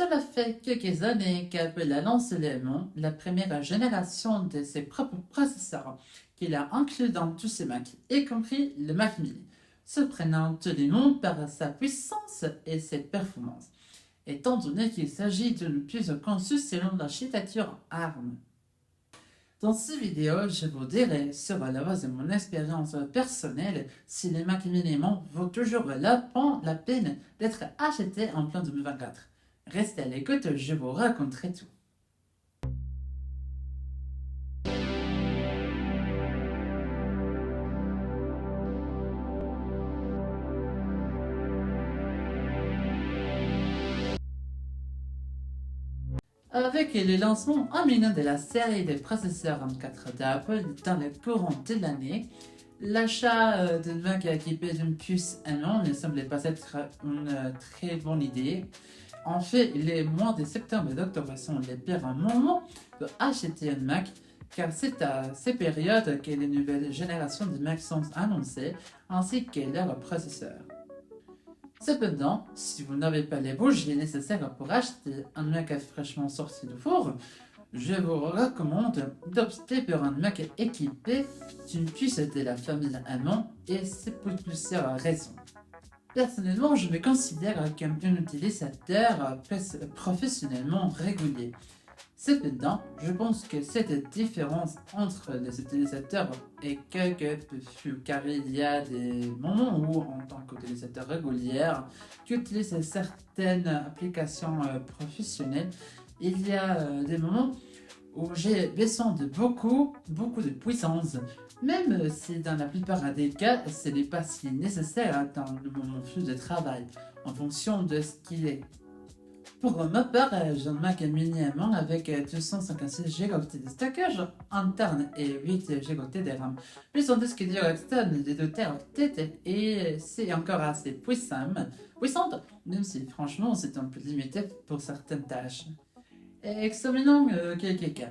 Cela fait quelques années qu'Apple a lancé la première génération de ses propres processeurs, qu'il a inclus dans tous ses Macs, y compris le Mac mini, surprenant tout le monde par sa puissance et ses performances, étant donné qu'il s'agit d'une puce conçue selon l'architecture ARM. Dans cette vidéo, je vous dirai sur la base de mon expérience personnelle si les Mac mini vaut toujours la peine d'être achetés en plein 2024. Restez à l'écoute, je vous raconterai tout. Avec le lancement imminent de la série des processeurs M4 d'Apple dans le courant de l'année, l'achat d'un Mac équipé d'une puce M1 ne semblait pas être une très bonne idée. En fait, les mois de septembre et d'octobre sont les pires moments pour acheter un Mac, car c'est à ces périodes que les nouvelles générations de Mac sont annoncées, ainsi que leurs processeurs. Cependant, si vous n'avez pas les bougies nécessaires pour acheter un Mac fraîchement sorti du four, je vous recommande d'opter pour un Mac équipé d'une puce de la famille M1 et c'est pour plusieurs raisons. Personnellement, je me considère comme un utilisateur professionnellement régulier. Cependant, je pense que cette différence entre les utilisateurs est quelque peu floue car il y a des moments où, en tant qu'utilisateur régulier, j'utilise certaines applications professionnelles, il y a des moments où j'ai besoin de beaucoup de puissance, même si dans la plupart des cas, ce n'est pas si nécessaire dans mon flux de travail, en fonction de ce qu'il est. Pour ma part, j'ai un Mac mini M1 avec 256 Go de stockage interne et 8 Go de RAM, plus un disque dur externe de 2 TB et c'est encore assez puissante, même si franchement c'est un peu limité pour certaines tâches. Examinons quelques cas.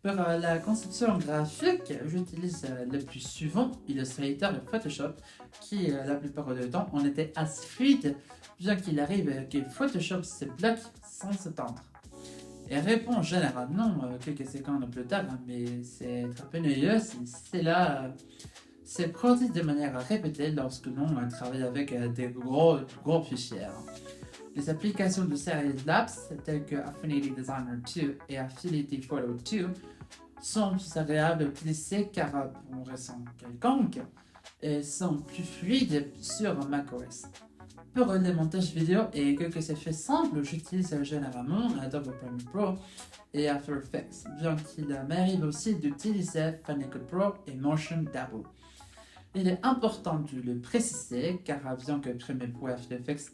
Pour la conception graphique, j'utilise le plus souvent Illustrator et Photoshop, qui la plupart du temps ont été assez fluides, bien qu'il arrive que Photoshop se bloque sans se tendre. Et répond généralement quelques secondes plus tard, mais c'est très pénible si c'est produit de manière répétée lorsque l'on travaille avec des gros fichiers. Les applications de série Labs telles que Affinity Designer 2 et Affinity Photo 2 sont plus agréables à utiliser car pour une raison quelconque, elles sont plus fluides sur macOS. Pour le montage vidéo et quelques effets simples, j'utilise généralement Adobe Premiere Pro et After Effects, bien qu'il m'arrive aussi d'utiliser Final Cut Pro et Motion Double. Il est important de le préciser car bien que Premiere Pro et After Effects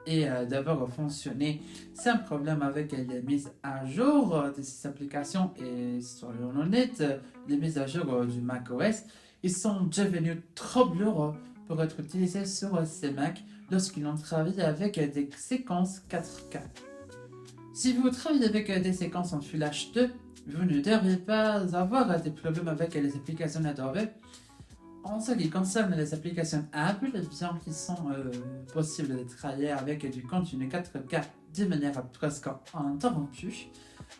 et d'avoir fonctionné sans problème avec les mises à jour de ces applications et soyons honnêtes, les mises à jour du macOS, ils sont devenus trop lourds pour être utilisés sur ces Macs lorsqu'ils ont travaillé avec des séquences 4K. Si vous travaillez avec des séquences en Full HD2, vous ne devriez pas avoir des problèmes avec les applications Adobe. En ce qui concerne les applications Apple, bien qu'ils sont possibles de travailler avec du contenu 4K de manière presque interrompue,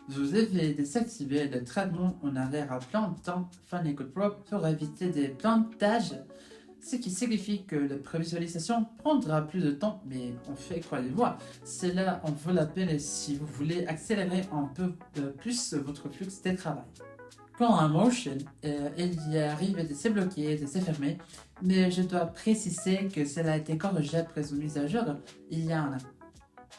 vous devez désactiver le traitement en arrière-plan dans Final Cut Pro pour éviter des plantages, ce qui signifie que la prévisualisation prendra plus de temps, mais en fait, croyez-moi, cela en vaut la peine si vous voulez accélérer un peu plus votre flux de travail. Quand un motion, il y arrive de se bloquer, de se fermer, mais je dois préciser que cela a été corrigé après une mise à jour il y a un an.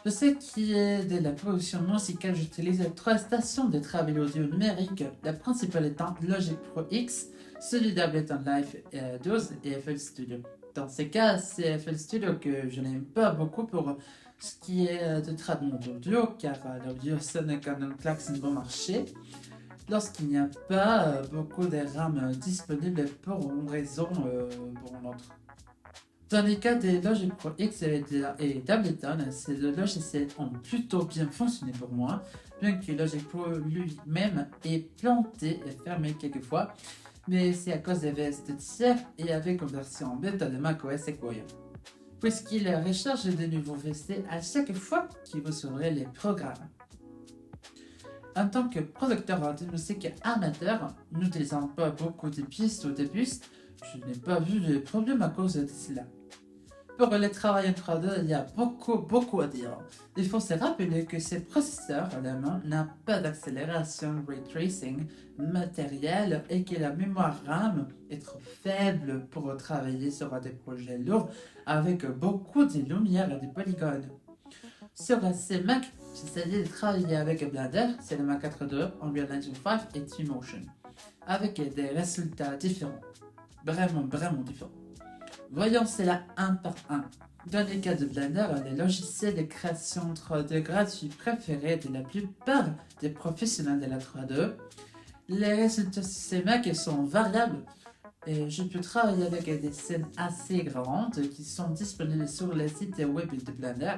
Pour ce qui est de la production musicale, j'utilise 3 stations de travail audio numérique, la principale étant Logic Pro X, celui d'Ableton Live 12 et FL Studio. Dans ces cas, c'est FL Studio que je n'aime pas beaucoup pour ce qui est de traitement audio, car l'audio sonne comme un klaxon bon marché lorsqu'il n'y a pas beaucoup de RAM disponibles pour une raison pour une autre. Dans les cas des Logic Pro X et d'Ableton, ces deux logiciels ont plutôt bien fonctionné pour moi, bien que Logic Pro lui-même ait planté et fermé quelquefois, mais c'est à cause des VST tiers et avec une version bêta de macOS Sequoia. puisqu'il recharge de nouveaux VST à chaque fois que vous ouvrez les programmes. En tant que producteur de musique amateur, n'utilisant pas beaucoup de pistes ou de bus, je n'ai pas vu de problème à cause de cela. Pour le travail en 3D, il y a beaucoup à dire. Il faut se rappeler que ce processeur allemand n'a pas d'accélération ray tracing matérielle et que la mémoire RAM est trop faible pour travailler sur des projets lourds avec beaucoup de lumière et de polygones. Sur ces Mac, j'essayais de travailler avec Blender, Cinema 4.2, Unreal Engine 5 et Twinmotion, avec des résultats différents. Vraiment différents. Voyons cela un par un. Dans le cas de Blender, les logiciels de création 3D gratuits préférés de la plupart des professionnels de la 3D, les résultats sur ces Mac sont variables et je peux travailler avec des scènes assez grandes qui sont disponibles sur le site web de Blender,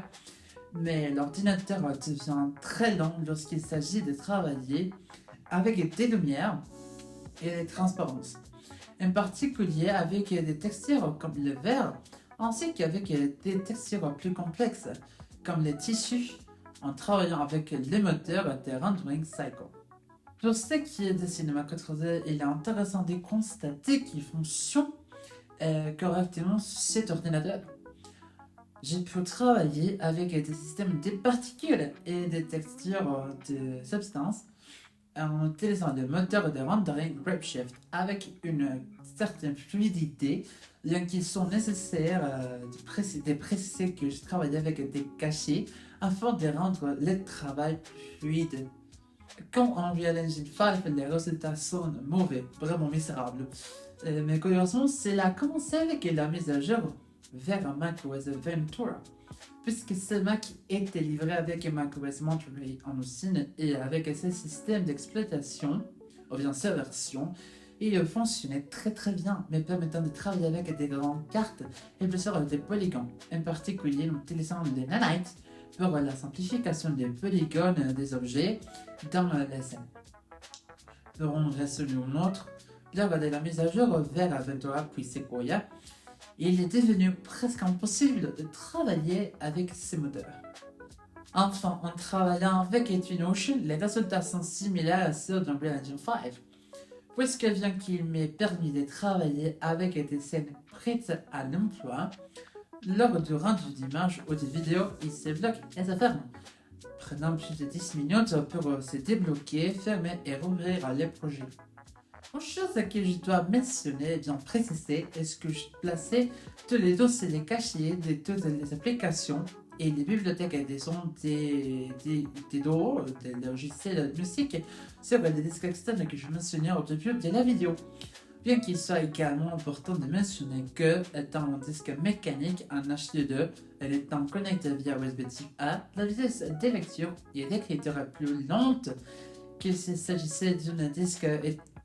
mais l'ordinateur devient très lent lorsqu'il s'agit de travailler avec des lumières et des transparences. En particulier avec des textures comme le verre, ainsi qu'avec des textures plus complexes, comme les tissus, en travaillant avec les moteurs de rendering Cycle. Pour ce qui est de Cinema 4D, il est intéressant de constater qu'il fonctionne correctement sur cet ordinateur. J'ai pu travailler avec des systèmes de particules et des textures de substances en utilisant le moteur de rendering Redshift avec une certaine fluidité, bien qu'ils sont nécessaires de préciser que je travaille avec des cachets afin de rendre le travail fluide. Quand en Unreal Engine 5, les résultats sont mauvais, vraiment misérables. Mais curieusement, c'est là commencé avec la mise à jour vers macOS Ventura, puisque ce Mac était livré avec macOS Monterey en usine et avec ses systèmes d'exploitation, ou bien sa version, il fonctionnait très bien, mais permettant de travailler avec des grandes cartes et plusieurs des polygons, en particulier en utilisant les nanites pour la simplification des polygones des objets dans la scène. Pour en résoudre une autre, lors de la mise à jour vers Ventura puis Sequoia, il est devenu presque impossible de travailler avec ces moteurs. Enfin, en travaillant avec Twinmotion, les résultats sont similaires à ceux d'Unreal Engine 5, puisque bien qu'il m'ait permis de travailler avec des scènes prêtes à l'emploi, lors du rendu d'images ou de vidéos, il se bloque et se ferme, prenant plus de 10 minutes pour se débloquer, fermer et rouvrir les projets. Une chose que je dois mentionner et bien préciser est que je plaçais tous les dossiers des cachets de toutes les applications et les bibliothèques des sons des DAW, des logiciels de musique, sur les disques externes que je mentionnais au début de la vidéo. Bien qu'il soit également important de mentionner que, étant un disque mécanique en H2 et étant connecté via USB Type A, la vitesse de lecture et d'écriture est plus lente qu'il s'agissait d'un disque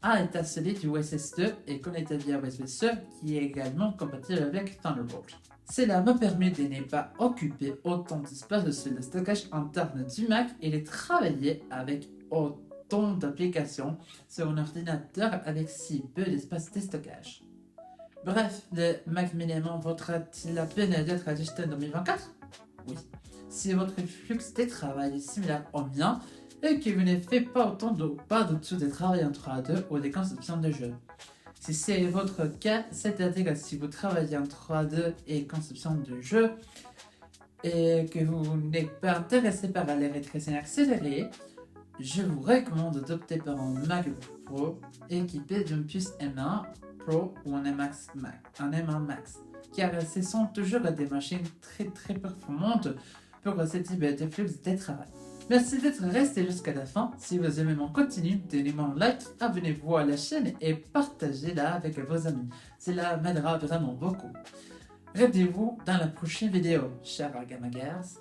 A état solide du USS2 et connecté via USB-C qui est également compatible avec Thunderbolt. Cela m'a permis de ne pas occuper autant d'espace sur le stockage interne du Mac et de travailler avec autant d'applications sur un ordinateur avec si peu d'espace de stockage. Bref, le Mac Mini vaudra-t-il la peine d'être acheté en 2024? Oui. Si votre flux de travail est similaire au mien, et que vous ne faites pas autant de pas de tout de travail en 3D ou des conceptions de jeux. Si c'est votre cas, c'est-à-dire que si vous travaillez en 3D et conception de jeux et que vous n'êtes pas intéressé par la ray tracing accélérée, je vous recommande d'opter par un MacBook Pro équipé d'une puce M1 Pro ou un M1 Max, car ce sont toujours des machines très performantes pour ce type de flux de travail. Merci d'être resté jusqu'à la fin. Si vous aimez mon contenu, donnez-moi un like, abonnez-vous à la chaîne et partagez-la avec vos amis. Cela m'aidera vraiment beaucoup. Rendez-vous dans la prochaine vidéo, chers Gamagers.